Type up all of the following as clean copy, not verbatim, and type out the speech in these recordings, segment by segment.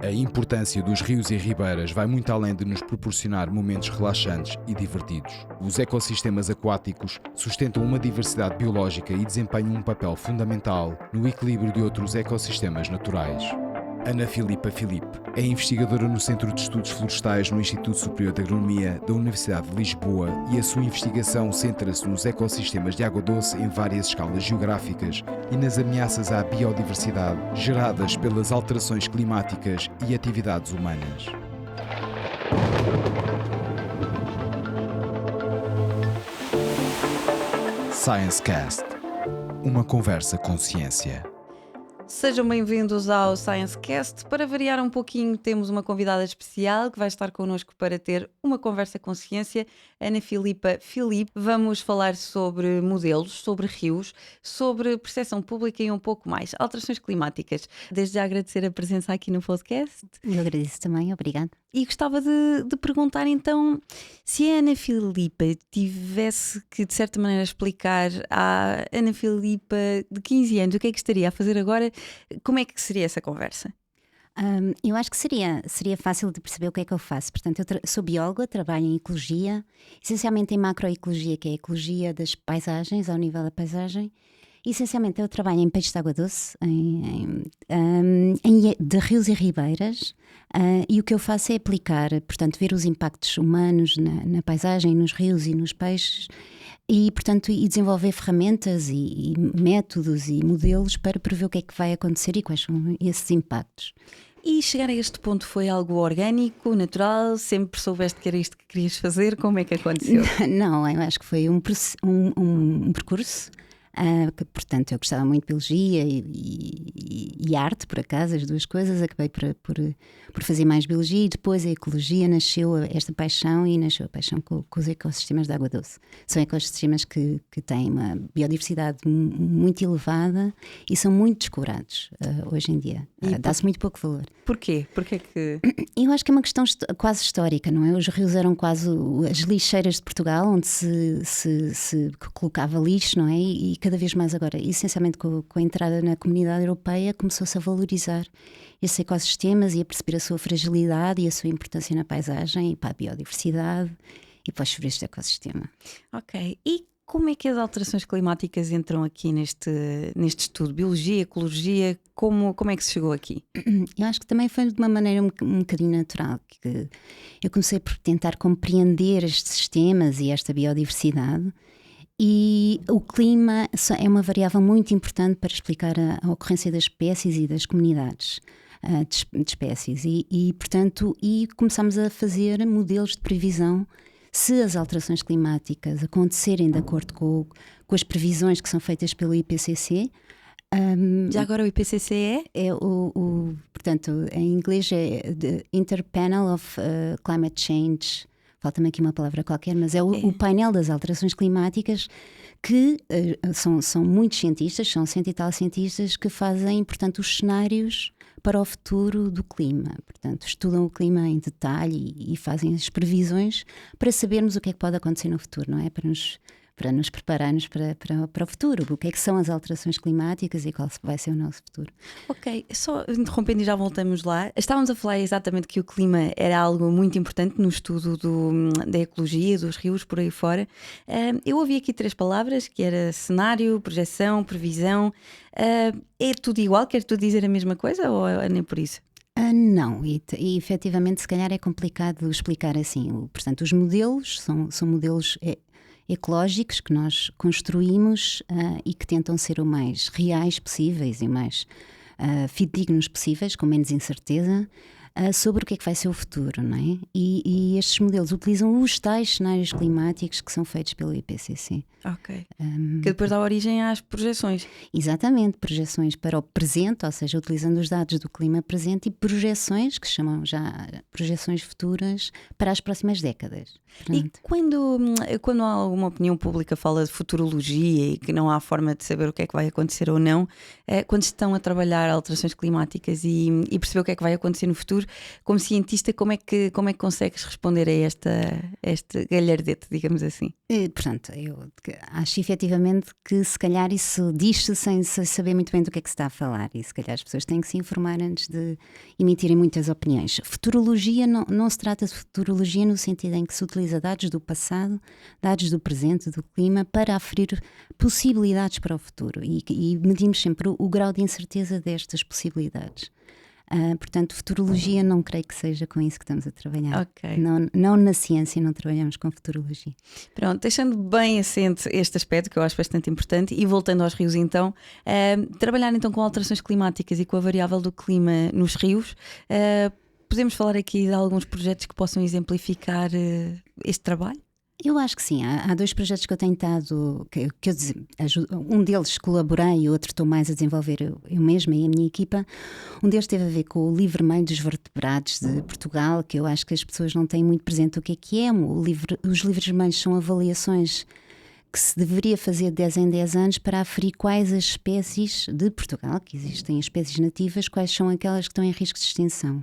A importância dos rios e ribeiras vai muito além de nos proporcionar momentos relaxantes e divertidos. Os ecossistemas aquáticos sustentam uma diversidade biológica e desempenham um papel fundamental no equilíbrio de outros ecossistemas naturais. Ana Filipa Filipe é investigadora no Centro de Estudos Florestais no Instituto Superior de Agronomia da Universidade de Lisboa e a sua investigação centra-se nos ecossistemas de água doce em várias escalas geográficas e nas ameaças à biodiversidade geradas pelas alterações climáticas e atividades humanas. ScienceCast. Uma conversa com ciência. Sejam bem-vindos ao ScienceCast. Para variar um pouquinho, temos uma convidada especial que vai estar connosco para ter uma conversa com ciência, Ana Filipa Filipe. Vamos falar sobre modelos, sobre rios, sobre percepção pública e um pouco mais. Alterações climáticas. Desde já agradecer a presença aqui no podcast. Eu agradeço também, obrigada. E gostava de perguntar então, se a Ana Filipa tivesse que de certa maneira explicar à Ana Filipa de 15 anos o que é que estaria a fazer agora, como é que seria essa conversa? Eu acho que seria fácil de perceber o que é que eu faço. Portanto, eu sou bióloga, trabalho em ecologia, essencialmente em macroecologia, que é a ecologia das paisagens, ao nível da paisagem. Essencialmente eu trabalho em peixes de água doce, de rios e ribeiras, e o que eu faço é aplicar, portanto, ver os impactos humanos na paisagem, nos rios e nos peixes, e, portanto, desenvolver ferramentas e métodos e modelos para prever o que é que vai acontecer e quais são esses impactos. E chegar a este ponto foi algo orgânico, natural? Sempre soubeste que era isto que querias fazer? Como é que aconteceu? Não, eu acho que foi um percurso. Portanto, eu gostava muito de biologia e arte, por acaso, as duas coisas. Acabei por fazer mais biologia e depois a ecologia nasceu esta paixão e nasceu a paixão com os ecossistemas de água doce. São ecossistemas que têm uma biodiversidade muito elevada e são muito descurados hoje em dia. Dá-se muito pouco valor. Porquê? Porquê que... Eu acho que é uma questão quase histórica, não é? Os rios eram quase as lixeiras de Portugal, onde se colocava lixo, não é? E cada vez mais agora, essencialmente com a entrada na comunidade europeia, começou-se a valorizar esses ecossistemas e a perceber a sua fragilidade e a sua importância na paisagem e para a biodiversidade e para os sobre este ecossistema. Ok, e como é que as alterações climáticas entram aqui neste estudo? Biologia, ecologia, como é que se chegou aqui? Eu acho que também foi de uma maneira um bocadinho natural, que eu comecei por tentar compreender estes sistemas e esta biodiversidade. E o clima é uma variável muito importante para explicar a ocorrência das espécies e das comunidades de espécies. Portanto, começámos a fazer modelos de previsão se as alterações climáticas acontecerem de acordo com as previsões que são feitas pelo IPCC. Já agora o IPCC é portanto, em inglês é the Interpanel of Climate Change. Falta-me aqui uma palavra qualquer, mas é o painel das alterações climáticas que são muitos cientistas, são 100 e tal cientistas que fazem, portanto, os cenários para o futuro do clima. Portanto, estudam o clima em detalhe e fazem as previsões para sabermos o que é que pode acontecer no futuro, não é? Para nos prepararmos para o futuro. O que é que são as alterações climáticas e qual vai ser o nosso futuro. Ok, só interrompendo e já voltamos lá. Estávamos a falar exatamente que o clima era algo muito importante no estudo da ecologia, dos rios, por aí fora. Eu ouvi aqui 3 palavras, que era cenário, projeção, previsão. É tudo igual? Quer tu dizer a mesma coisa ou nem por isso? Não, e efetivamente se calhar é complicado explicar assim. Portanto, os modelos são modelos ecológicos que nós construímos e que tentam ser o mais reais possíveis e o mais fidedignos possíveis, com menos incerteza, sobre o que é que vai ser o futuro, não é? E estes modelos utilizam os tais cenários climáticos que são feitos pelo IPCC. Ok. Que depois dá origem às projeções. Exatamente, projeções para o presente, ou seja, utilizando os dados do clima presente e projeções, que chamam já projeções futuras, para as próximas décadas. E quando há alguma opinião pública fala de futurologia e que não há forma de saber o que é que vai acontecer ou não, quando estão a trabalhar alterações climáticas e perceber o que é que vai acontecer no futuro, futuro. Como cientista, como é que consegues responder a este galhardete, digamos assim? Portanto, eu acho efetivamente que se calhar isso diz-se sem saber muito bem do que é que se está a falar, e se calhar as pessoas têm que se informar antes de emitirem muitas opiniões. Futurologia não se trata de futurologia no sentido em que se utiliza dados do passado, dados do presente, do clima, para aferir possibilidades para o futuro, e medimos sempre o grau de incerteza destas possibilidades. Portanto, futurologia não creio que seja com isso que estamos a trabalhar. Okay. Não na ciência não trabalhamos com futurologia. Pronto, deixando bem assente este aspecto que eu acho bastante importante, e voltando aos rios então, trabalhar então com alterações climáticas e com a variável do clima nos rios, podemos falar aqui de alguns projetos que possam exemplificar este trabalho? Eu acho que sim, há dois projetos que eu tenho estado, um deles colaborei, o outro estou mais a desenvolver eu mesma e a minha equipa. Um deles teve a ver com o livro meio dos vertebrados de Portugal, que eu acho que as pessoas não têm muito presente o que é. Os livros meios são avaliações que se deveria fazer de 10 em 10 anos para aferir quais as espécies de Portugal, que existem espécies nativas, quais são aquelas que estão em risco de extinção.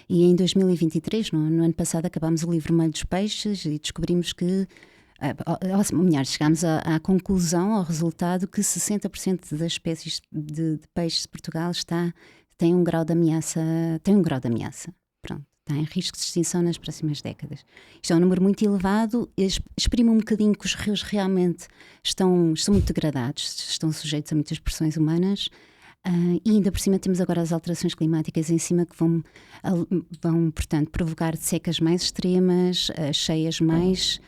E em 2023, no ano passado, acabámos o livro meio dos peixes e descobrimos que, chegámos à conclusão, ao resultado, que 60% das espécies de peixes de Portugal tem um grau de ameaça. Pronto. Está em risco de extinção nas próximas décadas. Isto é um número muito elevado, exprime um bocadinho que os rios realmente estão muito degradados, estão sujeitos a muitas pressões humanas, e ainda por cima temos agora as alterações climáticas em cima que vão portanto, provocar secas mais extremas, cheias mais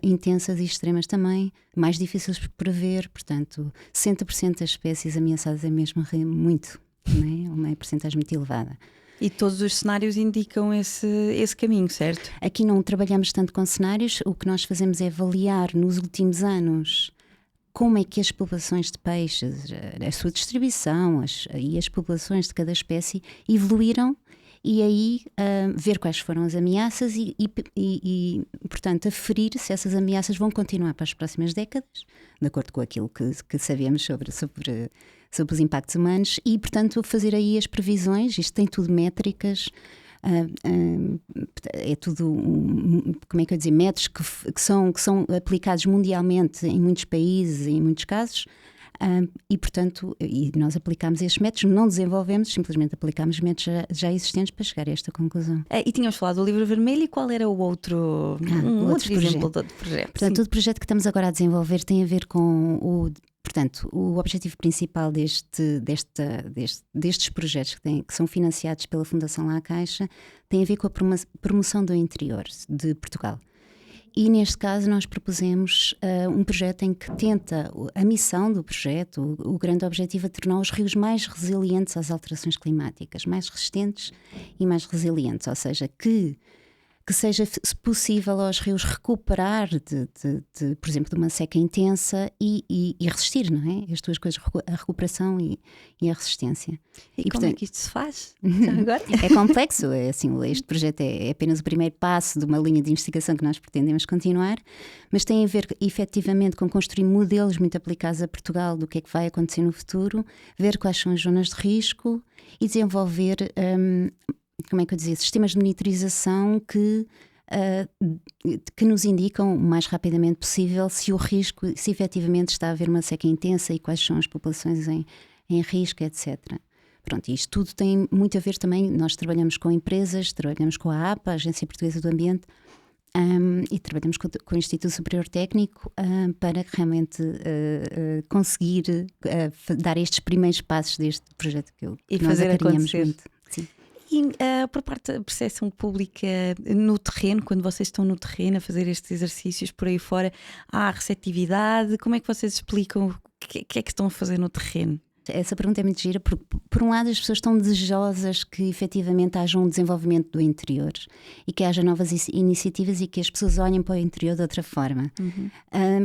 intensas e extremas também, mais difíceis de prever. Portanto, 60% das espécies ameaçadas é mesmo muito, não é? Uma percentagem muito elevada. E todos os cenários indicam esse caminho, certo? Aqui não trabalhamos tanto com cenários, o que nós fazemos é avaliar nos últimos anos como é que as populações de peixes, a sua distribuição e as populações de cada espécie evoluíram, e aí ver quais foram as ameaças e portanto, aferir se essas ameaças vão continuar para as próximas décadas, de acordo com aquilo que sabemos sobre os impactos humanos, e, portanto, fazer aí as previsões. Isto tem tudo métricas, é tudo, como é que eu dizer, métodos que são aplicados mundialmente em muitos países e em muitos casos, e, portanto, nós aplicamos estes métodos, não desenvolvemos, simplesmente aplicamos métodos já existentes para chegar a esta conclusão. E tínhamos falado do livro vermelho, e qual era o outro, outro exemplo do projeto? Portanto, o projeto que estamos agora a desenvolver tem a ver com Portanto, o objetivo principal destes projetos que são financiados pela Fundação La Caixa tem a ver com a promoção do interior de Portugal. E neste caso nós propusemos um projeto em que tenta, a missão do projeto, o grande objetivo é tornar os rios mais resilientes às alterações climáticas, mais resistentes e mais resilientes, ou seja, que seja possível aos rios recuperar por exemplo, de uma seca intensa e resistir, não é? As duas coisas, a recuperação e a resistência. E como é que isto se faz? Agora? É complexo, este projeto é apenas o primeiro passo de uma linha de investigação que nós pretendemos continuar, mas tem a ver efetivamente com construir modelos muito aplicados a Portugal do que é que vai acontecer no futuro, ver quais são as zonas de risco e desenvolver como é que eu dizia, sistemas de monitorização que nos indicam o mais rapidamente possível se efetivamente está a haver uma seca intensa e quais são as populações em risco, etc. Pronto, isto tudo tem muito a ver também, nós trabalhamos com empresas, trabalhamos com a APA, a Agência Portuguesa do Ambiente, e trabalhamos com o Instituto Superior Técnico para realmente conseguir dar estes primeiros passos deste projeto que nós fazer acarinhamos acontecer. muito. Sim. E por parte da percepção pública no terreno, quando vocês estão no terreno a fazer estes exercícios por aí fora, há receptividade? Como é que vocês explicam o que é que estão a fazer no terreno? Essa pergunta é muito gira, porque por um lado as pessoas estão desejosas que efetivamente haja um desenvolvimento do interior e que haja novas iniciativas e que as pessoas olhem para o interior de outra forma.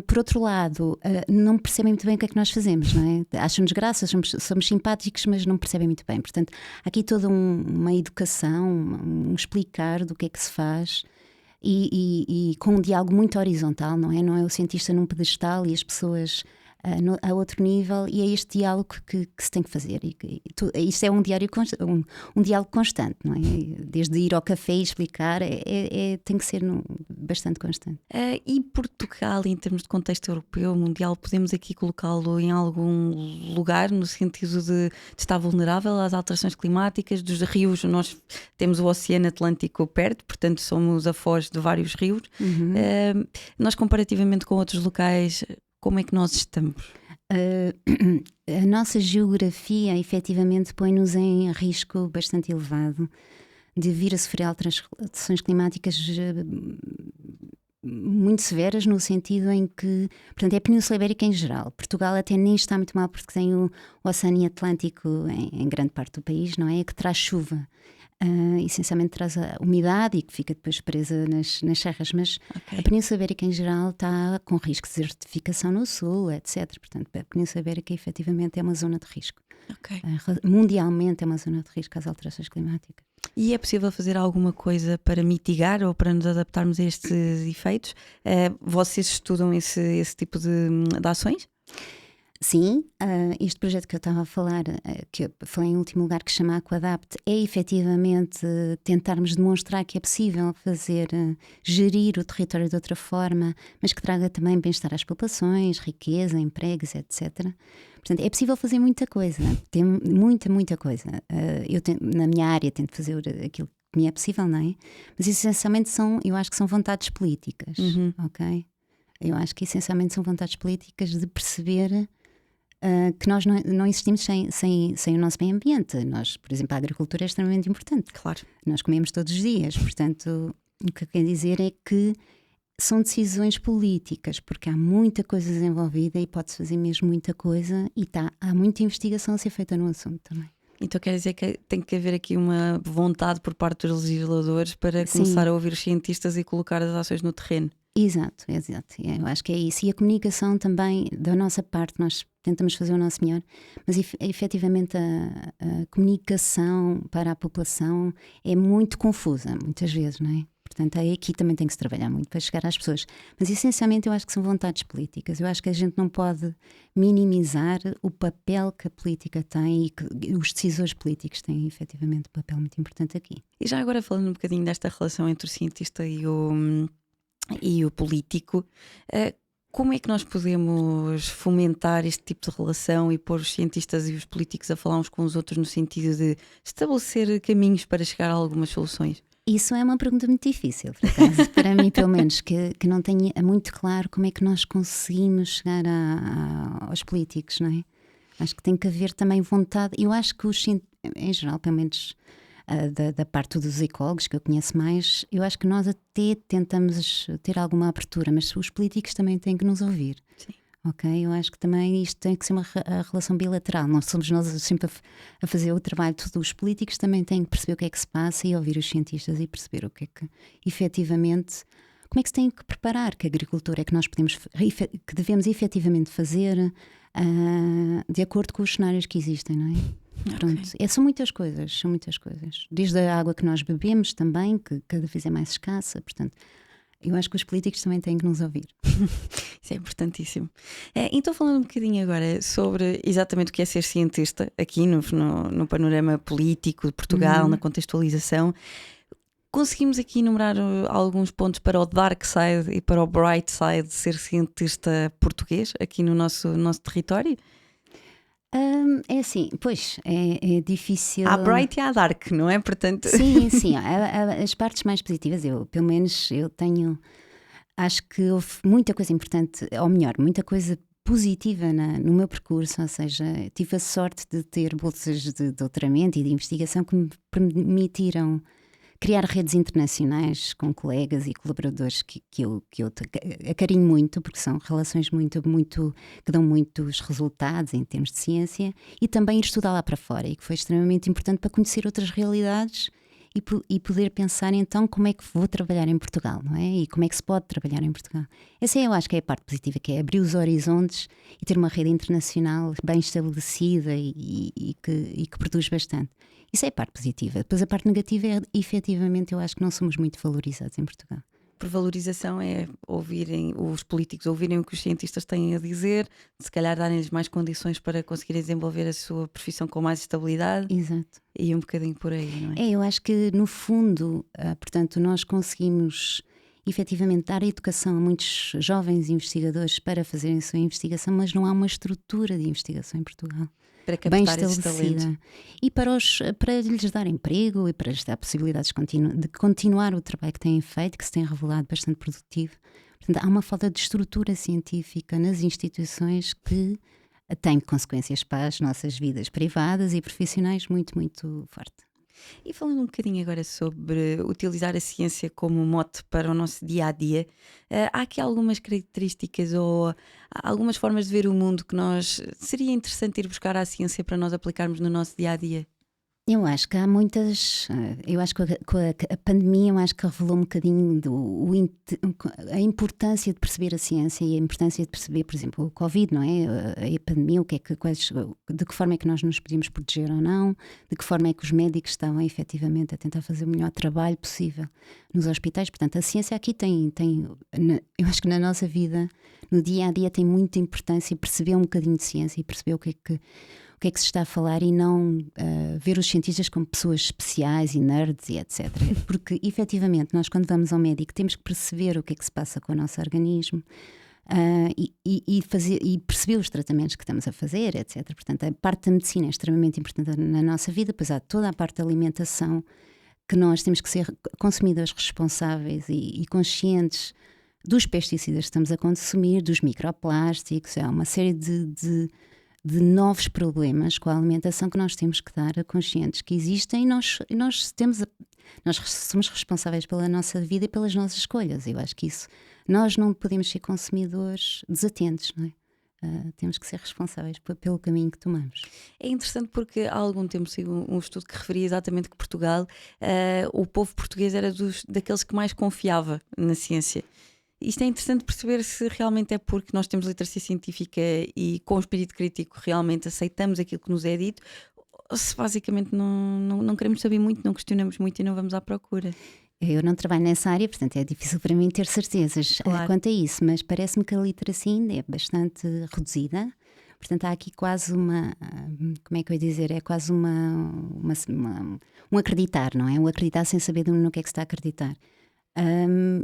Por outro lado, não percebem muito bem o que é que nós fazemos, não é? Acham-nos graças, somos simpáticos, mas não percebem muito bem. Portanto, há aqui toda uma educação, um explicar do que é que se faz. E com um diálogo muito horizontal, não é? Não é o cientista num pedestal e as pessoas a outro nível, e é este diálogo que se tem que fazer. Isto é um diálogo constante, não é? Desde ir ao café e explicar, tem que ser bastante constante. E Portugal, em termos de contexto europeu, mundial, podemos aqui colocá-lo em algum lugar no sentido de estar vulnerável às alterações climáticas, dos rios? Nós temos o Oceano Atlântico perto, portanto somos a foz de vários rios. Nós, comparativamente com outros locais, como é que nós estamos? A nossa geografia efetivamente põe-nos em risco bastante elevado de vir a sofrer alterações climáticas muito severas, no sentido em que, portanto, é a Península Ibérica em geral. Portugal até nem está muito mal porque tem o Oceano Atlântico em grande parte do país, não é? Que traz chuva. Essencialmente traz a umidade e que fica depois presa nas serras, mas a Península Ibérica em geral está com risco de desertificação no sul, etc. Portanto, a Península Ibérica efetivamente é uma zona de risco. Mundialmente é uma zona de risco às alterações climáticas. E é possível fazer alguma coisa para mitigar ou para nos adaptarmos a estes efeitos? Vocês estudam esse tipo de ações? Sim, este projeto que eu estava a falar, que eu falei em último lugar, que se chama Aquadapt, é efetivamente tentarmos demonstrar que é possível gerir o território de outra forma, mas que traga também bem-estar às populações, riqueza, empregos, etc. Portanto, é possível fazer muita coisa, tem muita coisa. Na minha área tento fazer aquilo que me é possível, não é? Mas essencialmente eu acho que são vontades políticas, ok? Eu acho que essencialmente são vontades políticas de perceber que nós não existimos sem o nosso meio ambiente. Nós, por exemplo, a agricultura é extremamente importante. Claro. Nós comemos todos os dias, portanto, o que eu quero dizer é que são decisões políticas, porque há muita coisa desenvolvida e pode-se fazer mesmo muita coisa e há muita investigação a ser feita no assunto também. Então quer dizer que tem que haver aqui uma vontade por parte dos legisladores para começar a ouvir os cientistas e colocar as ações no terreno. Exato. Eu acho que é isso. E a comunicação também, da nossa parte, nós tentamos fazer o nosso melhor, mas efetivamente a comunicação para a população é muito confusa, muitas vezes, não é? Portanto, aqui também tem que se trabalhar muito para chegar às pessoas. Mas essencialmente eu acho que são vontades políticas. Eu acho que a gente não pode minimizar o papel que a política tem e que os decisores políticos têm efetivamente um papel muito importante aqui. E já agora falando um bocadinho desta relação entre o cientista e o político, como é que nós podemos fomentar este tipo de relação e pôr os cientistas e os políticos a falar uns com os outros no sentido de estabelecer caminhos para chegar a algumas soluções? Isso é uma pergunta muito difícil, por acaso, para mim pelo menos, que não tenho muito claro como é que nós conseguimos chegar aos políticos, não é? Acho que tem que haver também vontade. Eu acho que em geral, pelo menos da parte dos ecólogos que eu conheço mais, eu acho que nós até tentamos ter alguma abertura, mas os políticos também têm que nos ouvir. Sim. Ok? Eu acho que também isto tem que ser a relação bilateral. Não somos nós sempre a fazer o trabalho. Os políticos também têm que perceber o que é que se passa e ouvir os cientistas e perceber o que é que efetivamente, como é que se tem que preparar, que agricultura é que nós que devemos efetivamente fazer de acordo com os cenários que existem, não é? Pronto. São muitas coisas. Desde a água que nós bebemos também, que cada vez é mais escassa, portanto. Eu acho que os políticos também têm que nos ouvir. Isso é importantíssimo. Então, falando um bocadinho agora sobre exatamente o que é ser cientista, aqui no panorama político de Portugal, na contextualização, conseguimos aqui enumerar alguns pontos para o dark side e para o bright side de ser cientista português aqui no nosso território? É assim, pois, é difícil. Há bright e há dark, não é? Portanto... Sim, as partes mais positivas, pelo menos eu acho que houve muita coisa importante, ou melhor, muita coisa positiva no meu percurso, ou seja, tive a sorte de ter bolsas de doutoramento e de investigação que me permitiram criar redes internacionais com colegas e colaboradores que eu acarinho muito, porque são relações muito, que dão muitos resultados em termos de ciência, e também ir estudar lá para fora, e que foi extremamente importante para conhecer outras realidades e poder pensar então como é que vou trabalhar em Portugal, não é? E como é que se pode trabalhar em Portugal. Essa eu acho que é a parte positiva, que é abrir os horizontes e ter uma rede internacional bem estabelecida e que produz bastante. Isso é a parte positiva. Depois a parte negativa é, efetivamente, eu acho que não somos muito valorizados em Portugal. por valorização é ouvirem os políticos, ouvirem o que os cientistas têm a dizer, se calhar darem-lhes mais condições para conseguirem desenvolver a sua profissão com mais estabilidade. Exato. E um bocadinho por aí, não é? Eu acho que no fundo, portanto, nós conseguimos efetivamente dar educação a muitos jovens investigadores para fazerem a sua investigação, mas não há uma estrutura de investigação em Portugal Para bem captar esses estabelecida. talentos. E para lhes dar emprego e para lhes dar possibilidades de continuar o trabalho que têm feito, que se tem revelado bastante produtivo. Portanto, há uma falta de estrutura científica nas instituições que tem consequências para as nossas vidas privadas e profissionais muito, muito forte. E falando um bocadinho agora sobre utilizar a ciência como mote para o nosso dia a dia, há aqui algumas características ou há algumas formas de ver o mundo que seria interessante ir buscar à ciência para nós aplicarmos no nosso dia a dia? Eu acho que há muitas. Eu acho que com a pandemia, eu acho que revelou um bocadinho a importância de perceber a ciência e a importância de perceber, por exemplo, o Covid, não é? A pandemia, de que forma é que nós nos podíamos proteger ou não, de que forma é que os médicos estavam efetivamente a tentar fazer o melhor trabalho possível nos hospitais. Portanto, a ciência aqui eu acho que na nossa vida, no dia a dia, tem muita importância perceber um bocadinho de ciência e perceber o que é que se está a falar e não ver os cientistas como pessoas especiais e nerds e etc. Porque, efetivamente, nós quando vamos ao médico temos que perceber o que é que se passa com o nosso organismo e perceber os tratamentos que estamos a fazer, etc. Portanto, a parte da medicina é extremamente importante na nossa vida, depois há toda a parte da alimentação que nós temos que ser consumidores responsáveis e conscientes dos pesticidas que estamos a consumir, dos microplásticos, há uma série de novos problemas com a alimentação que nós temos que dar a conscientes que existem e nós somos responsáveis pela nossa vida e pelas nossas escolhas. Eu acho que isso, nós não podemos ser consumidores desatentos, não é? Temos que ser responsáveis pelo caminho que tomamos. É interessante porque há algum tempo saiu um estudo que referia exatamente que Portugal, o povo português era daqueles que mais confiava na ciência. Isto é interessante perceber se realmente é porque nós temos literacia científica e com o espírito crítico realmente aceitamos aquilo que nos é dito, ou se basicamente não queremos saber muito, não questionamos muito e não vamos à procura. Eu não trabalho nessa área, portanto é difícil para mim ter certezas quanto a isso, mas parece-me que a literacia ainda é bastante reduzida. Portanto, há aqui quase como é que eu ia dizer? É quase um acreditar, não é? Um acreditar sem saber no que é que se está a acreditar.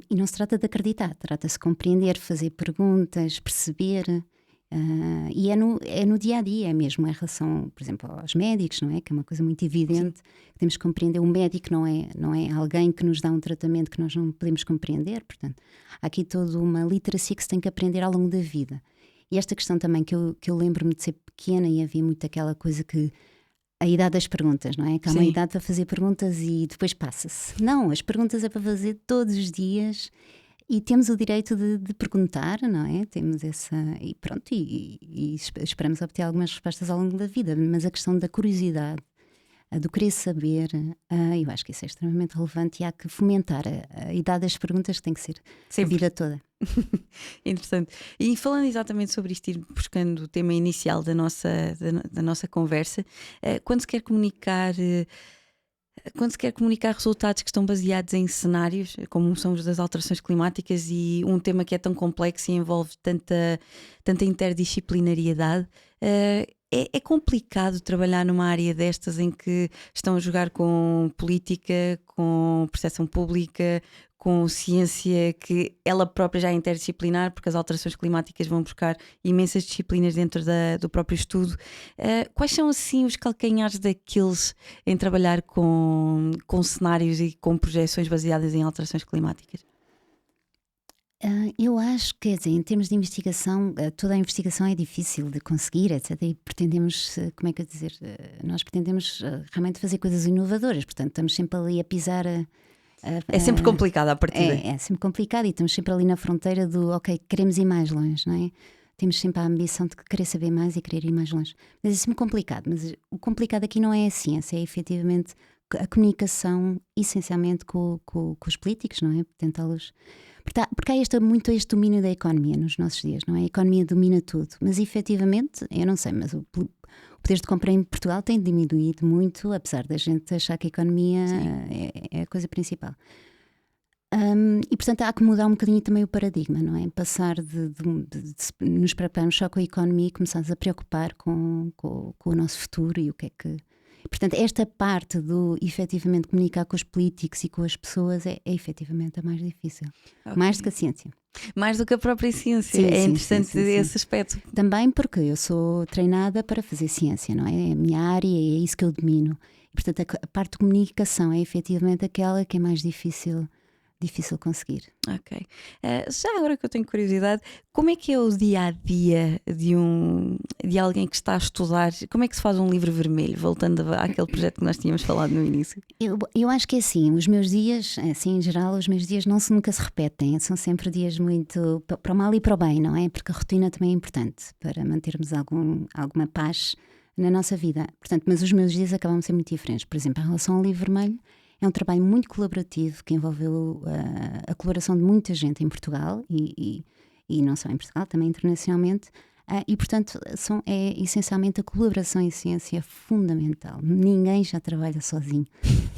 E não se trata de acreditar, trata-se de compreender, fazer perguntas, perceber. E é no dia a dia mesmo, em relação, por exemplo, aos médicos, não é? Que é uma coisa muito evidente. Que temos que compreender. O médico não é alguém que nos dá um tratamento que nós não podemos compreender. Portanto, há aqui toda uma literacia que se tem que aprender ao longo da vida. E esta questão também que eu lembro-me de ser pequena e havia muito aquela coisa que a idade das perguntas, não é? Que há uma idade para fazer perguntas e depois passa-se. Não, as perguntas é para fazer todos os dias e temos o direito de perguntar, não é? Temos essa. E pronto, e esperamos obter algumas respostas ao longo da vida, mas a questão da curiosidade, do querer saber, eu acho que isso é extremamente relevante e há que fomentar a idade das perguntas, que tem que ser sempre. A vida toda. Interessante. E falando exatamente sobre isto, ir buscando o tema inicial da nossa conversa, quando se quer comunicar resultados que estão baseados em cenários, como são os das alterações climáticas, e um tema que é tão complexo e envolve tanta interdisciplinariedade, é complicado trabalhar numa área destas em que estão a jogar com política, com percepção pública, com ciência, que ela própria já é interdisciplinar, porque as alterações climáticas vão buscar imensas disciplinas dentro do próprio estudo. Quais são assim os calcanhares daqueles em trabalhar com cenários e com projeções baseadas em alterações climáticas? Eu acho que, quer dizer, em termos de investigação, toda a investigação é difícil de conseguir, etc. E pretendemos, como é que eu dizer, nós pretendemos realmente fazer coisas inovadoras, portanto estamos sempre ali a pisar. É sempre complicado à partida. É sempre complicado e estamos sempre ali na fronteira do, ok, queremos ir mais longe, não é? Temos sempre a ambição de querer saber mais e querer ir mais longe. Mas é sempre complicado. Mas o complicado aqui não é a ciência, é efetivamente a comunicação, essencialmente com os políticos, não é? Tentá-los. Porque há muito este domínio da economia nos nossos dias, não é? A economia domina tudo, mas efetivamente, eu não sei, mas o poder de compra em Portugal tem diminuído muito, apesar da gente achar que a economia é a coisa principal. E portanto há que mudar um bocadinho também o paradigma, não é? Passar de nos preocuparmos só com a economia e começarmos a preocupar com o nosso futuro e o que é que... Portanto, esta parte do efetivamente comunicar com os políticos e com as pessoas é efetivamente a mais difícil. Ok. Mais do que a ciência. Mais do que a própria ciência. Sim, É sim, interessante sim, sim, esse aspecto. Também porque eu sou treinada para fazer ciência, não é? É a minha área e é isso que eu domino. E, portanto, a parte de comunicação é efetivamente aquela que é mais difícil conseguir. Ok. Já agora que eu tenho curiosidade, como é que é o dia-a-dia de alguém que está a estudar? Como é que se faz um livro vermelho? Voltando àquele projeto que nós tínhamos falado no início. Eu acho que é assim, os meus dias, assim em geral, os meus dias nunca se repetem, são sempre dias muito para o mal e para o bem, não é? Porque a rotina também é importante para mantermos alguma paz na nossa vida. Portanto, mas os meus dias acabam de ser muito diferentes. Por exemplo, em relação ao livro vermelho, é um trabalho muito colaborativo que envolveu a colaboração de muita gente em Portugal e não só em Portugal, também internacionalmente. E, portanto, é essencialmente a colaboração em ciência fundamental. Ninguém já trabalha sozinho.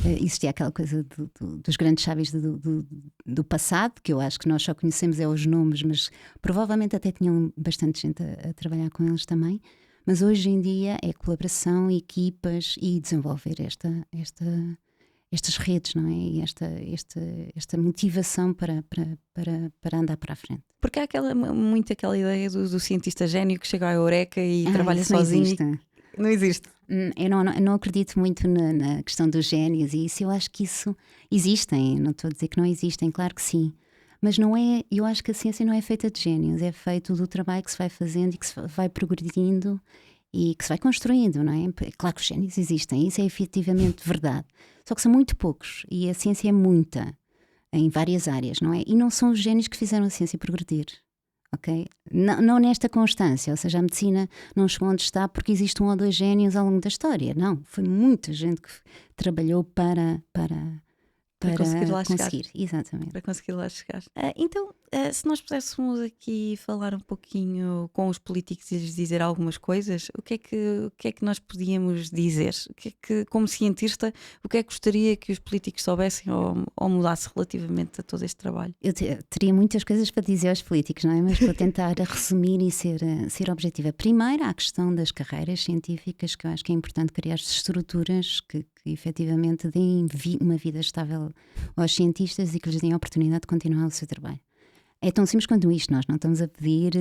Existia aquela coisa dos grandes sábios do passado, que eu acho que nós só conhecemos os nomes, mas provavelmente até tinham bastante gente a trabalhar com eles também. Mas hoje em dia é colaboração, equipas e desenvolver estas redes, não é? E esta motivação para andar para a frente. Porque há muito aquela ideia do cientista gênio que chega à eureka e trabalha isso não sozinho. existe. Não existe. Eu não acredito muito na questão dos génios e isso. Eu acho que isso existem. Não estou a dizer que não existem, claro que sim. Mas não é. Eu acho que a ciência não é feita de génios, é feito do trabalho que se vai fazendo e que se vai progredindo e que se vai construindo, não é? Claro que os génios existem, isso é efetivamente verdade. Só que são muito poucos e a ciência é muita em várias áreas, não é? E não são os génios que fizeram a ciência progredir, ok? Não nesta constância, ou seja, a medicina não chegou onde está porque existe 1 ou 2 génios ao longo da história, não. Foi muita gente que trabalhou para conseguir lá chegar. Exatamente. Para conseguir lá chegar. Então, se nós pudéssemos aqui falar um pouquinho com os políticos e lhes dizer algumas coisas, o que é que nós podíamos dizer? Como cientista, o que é que gostaria que os políticos soubessem ou mudassem relativamente a todo este trabalho? Eu teria muitas coisas para dizer aos políticos, não é? Mas vou tentar resumir e ser objetiva. Primeiro, há a questão das carreiras científicas, que eu acho que é importante criar estruturas que efetivamente deem uma vida estável aos cientistas e que lhes deem a oportunidade de continuar o seu trabalho. É tão simples quanto isto, nós não estamos a pedir,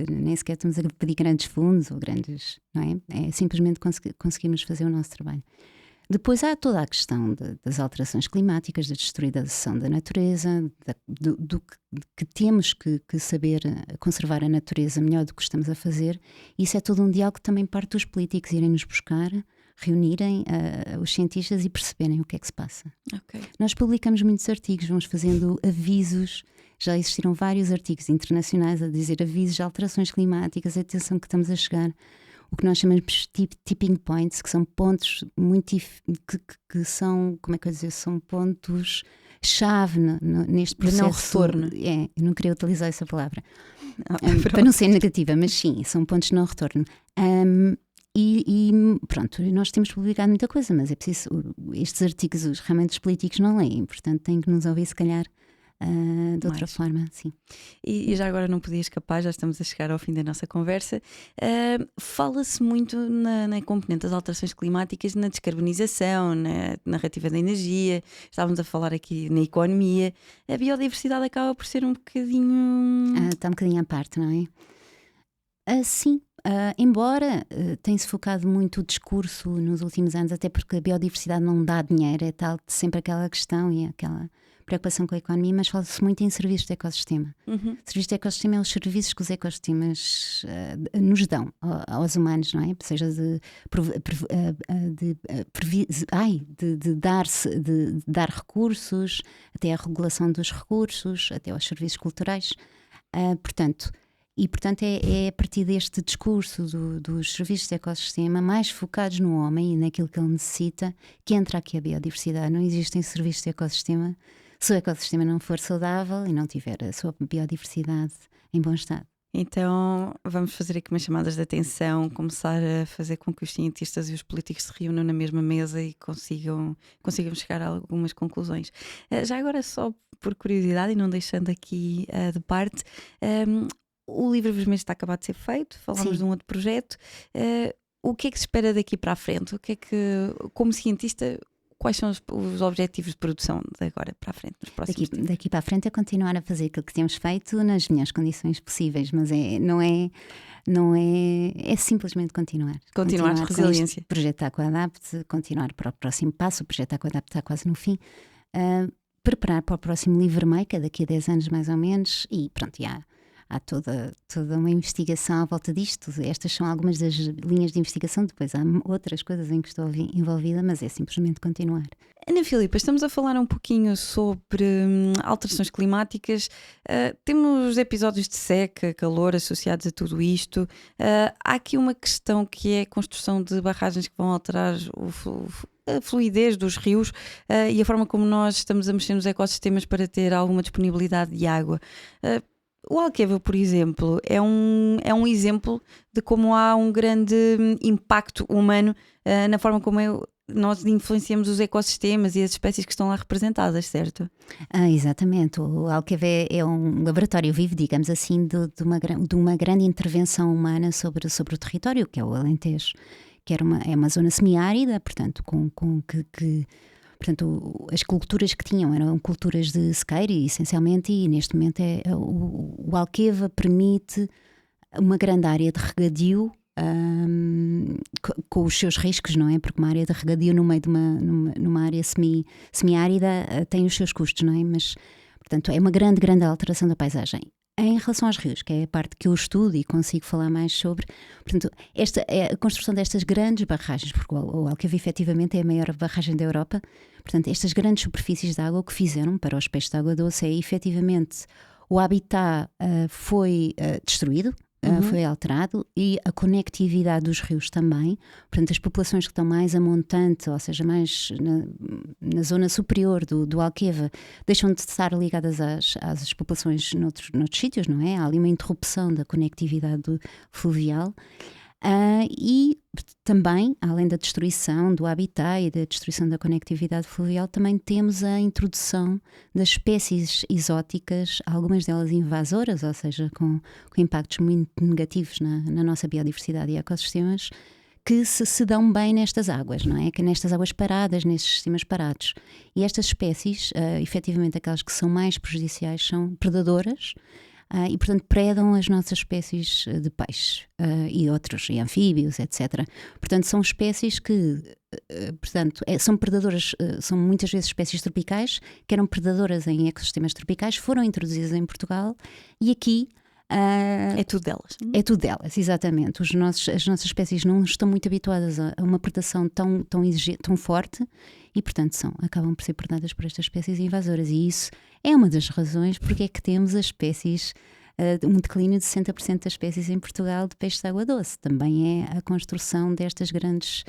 nem sequer estamos a pedir grandes fundos ou grandes, não é? É simplesmente conseguirmos fazer o nosso trabalho. Depois há toda a questão das alterações climáticas, da destruição da natureza, do que temos que saber conservar a natureza melhor do que estamos a fazer. Isso é todo um diálogo que também parte dos políticos irem nos buscar, reunirem os cientistas e perceberem o que é que se passa. Okay. Nós publicamos muitos artigos, vamos fazendo avisos, já existiram vários artigos internacionais a dizer avisos de alterações climáticas, atenção que estamos a chegar, o que nós chamamos de tipping points, que são pontos muito que são, como é que eu dizer, são pontos chave neste processo. De não retorno. Eu não queria utilizar essa palavra para não ser negativa, mas sim, são pontos de não retorno. E pronto, nós temos publicado muita coisa, mas é preciso, estes artigos realmente os políticos não leem, portanto têm que nos ouvir se calhar de outra forma, sim. E já agora não podia escapar, já estamos a chegar ao fim da nossa conversa. Fala-se muito na componente das alterações climáticas, na descarbonização, na narrativa da energia, estávamos a falar aqui na economia. A biodiversidade acaba por ser um bocadinho... Está um bocadinho à parte, não é? Sim. Embora tenha-se focado muito o discurso nos últimos anos, até porque a biodiversidade não dá dinheiro, é tal sempre aquela questão e aquela preocupação com a economia, mas fala-se muito em serviços de ecossistema. Uhum. Serviços de ecossistema é os serviços que os ecossistemas nos dão aos humanos, não é? Seja de dar recursos, até a regulação dos recursos, até aos serviços culturais. Portanto, é a partir deste discurso dos serviços de ecossistema mais focados no homem e naquilo que ele necessita que entra aqui a biodiversidade. Não existem serviços de ecossistema se o ecossistema não for saudável e não tiver a sua biodiversidade em bom estado. Então vamos fazer aqui umas chamadas de atenção, começar a fazer com que os cientistas e os políticos se reúnam na mesma mesa e consigam chegar a algumas conclusões. Já agora, só por curiosidade e não deixando aqui de parte, o livro vermelho está acabado de ser feito, falámos Sim. de um outro projeto. O que é que se espera daqui para a frente? O que é que, como cientista, quais são os objetivos de produção de agora para a frente, nos próximos tempos? Daqui para a frente é continuar a fazer aquilo que temos feito nas melhores condições possíveis, mas não é simplesmente continuar. Continuar com resiliência. este projeto Aquadapt, continuar para o próximo passo. O projeto Aquadapt está quase no fim. Preparar para o próximo livro vermelho, que é daqui a 10 anos mais ou menos, e pronto, há toda uma investigação à volta disto. Estas são algumas das linhas de investigação, depois há outras coisas em que estou envolvida, mas é simplesmente continuar. Ana Filipa, estamos a falar um pouquinho sobre alterações climáticas. Temos episódios de seca, calor associados a tudo isto. Há aqui uma questão que é a construção de barragens que vão alterar a fluidez dos rios e a forma como nós estamos a mexer nos ecossistemas para ter alguma disponibilidade de água. O Alqueva, por exemplo, é um exemplo de como há um grande impacto humano na forma como nós influenciamos os ecossistemas e as espécies que estão lá representadas, certo? Exatamente. O Alqueva é um laboratório vivo, digamos assim, de uma grande intervenção humana sobre o território, que é o Alentejo, que é uma zona semiárida, portanto, Portanto, as culturas que tinham eram culturas de sequeiro, essencialmente, e neste momento o Alqueva permite uma grande área de regadio com os seus riscos, não é? Porque uma área de regadio no meio de numa área semiárida tem os seus custos, não é? Mas, portanto, é uma grande, grande alteração da paisagem. Em relação aos rios, que é a parte que eu estudo e consigo falar mais sobre, portanto, esta é a construção destas grandes barragens, porque o Alqueva efetivamente é a maior barragem da Europa. Portanto, estas grandes superfícies de água, o que fizeram para os peixes de água doce é efetivamente o habitat foi destruído, foi alterado, e a conectividade dos rios também. Portanto, as populações que estão mais a montante, ou seja, mais na zona superior do Alqueva, deixam de estar ligadas às populações noutros sítios, não é? Há ali uma interrupção da conectividade fluvial. E também, além da destruição do habitat e da destruição da conectividade fluvial, também temos a introdução das espécies exóticas, algumas delas invasoras, ou seja, com impactos muito negativos na nossa biodiversidade e ecossistemas, que se dão bem nestas águas, não é? Que nestas águas paradas, nestes sistemas parados. E estas espécies, efetivamente aquelas que são mais prejudiciais, são predadoras, e, portanto, predam as nossas espécies de peixe e outros, e anfíbios, etc. Portanto, são espécies que, são predadoras, são muitas vezes espécies tropicais, que eram predadoras em ecossistemas tropicais, foram introduzidas em Portugal, e aqui é tudo delas. É tudo delas, exatamente. As nossas espécies não estão muito habituadas a uma predação tão forte e, portanto, acabam por ser predadas por estas espécies invasoras. E isso é uma das razões porque é que temos as espécies, um declínio de 60% das espécies em Portugal de peixes de água doce. Também é a construção destas grandes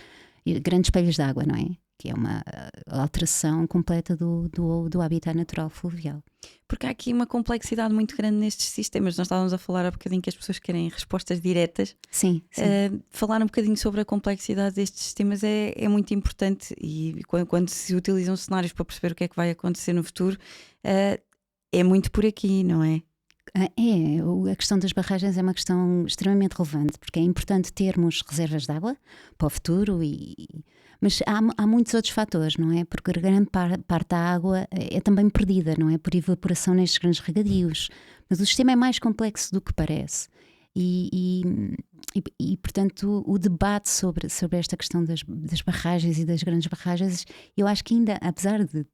espelhos de água, não é? Que é uma alteração completa do habitat natural fluvial. Porque há aqui uma complexidade muito grande nestes sistemas. Nós estávamos a falar há bocadinho que as pessoas querem respostas diretas. Sim. Falar um bocadinho sobre a complexidade destes sistemas é muito importante, e quando se utilizam cenários para perceber o que é que vai acontecer no futuro, é muito por aqui, não é? A questão das barragens é uma questão extremamente relevante, porque é importante termos reservas de água para o futuro, mas há muitos outros fatores, não é? Porque a grande parte da água é também perdida, não é? Por evaporação nestes grandes regadios. Mas o sistema é mais complexo do que parece. E portanto, o debate sobre esta questão das barragens e das grandes barragens, eu acho que ainda, apesar de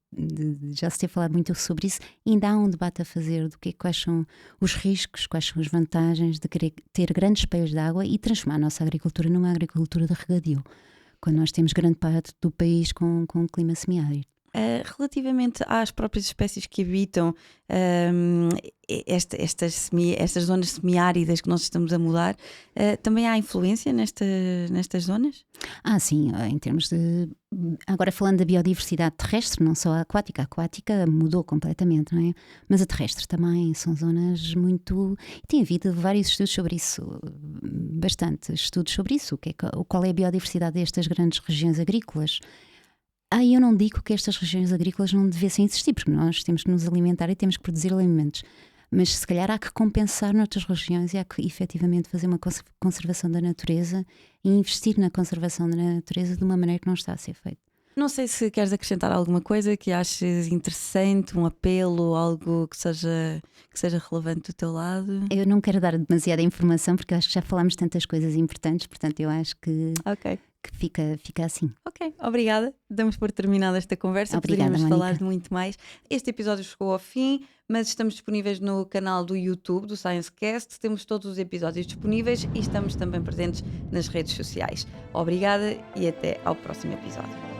já se ter falado muito sobre isso, ainda há um debate a fazer do quais são os riscos, quais são as vantagens de querer ter grandes espelhos de água e transformar a nossa agricultura numa agricultura de regadio, quando nós temos grande parte do país com um clima semiárido. Relativamente às próprias espécies que habitam estas zonas semiáridas que nós estamos a mudar, também há influência nestas zonas? Sim, em termos de. Agora falando da biodiversidade terrestre, não só a aquática mudou completamente, não é? Mas a terrestre também são zonas muito. Tem havido vários estudos sobre isso, bastante estudos sobre isso. Qual é a biodiversidade destas grandes regiões agrícolas? Eu não digo que estas regiões agrícolas não devessem existir, porque nós temos que nos alimentar e temos que produzir alimentos. Mas se calhar há que compensar noutras regiões e há que efetivamente fazer uma conservação da natureza e investir na conservação da natureza de uma maneira que não está a ser feito. Não sei se queres acrescentar alguma coisa que aches interessante, um apelo, algo que seja relevante do teu lado. Eu não quero dar demasiada informação porque eu acho que já falámos tantas coisas importantes, portanto eu acho que fica assim. Ok, obrigada. Damos por terminada esta conversa. Obrigada, poderíamos Mónica. falar de muito mais. Este episódio chegou ao fim, mas estamos disponíveis no canal do YouTube do ScienceCast. Temos todos os episódios disponíveis e estamos também presentes nas redes sociais. Obrigada e até ao próximo episódio.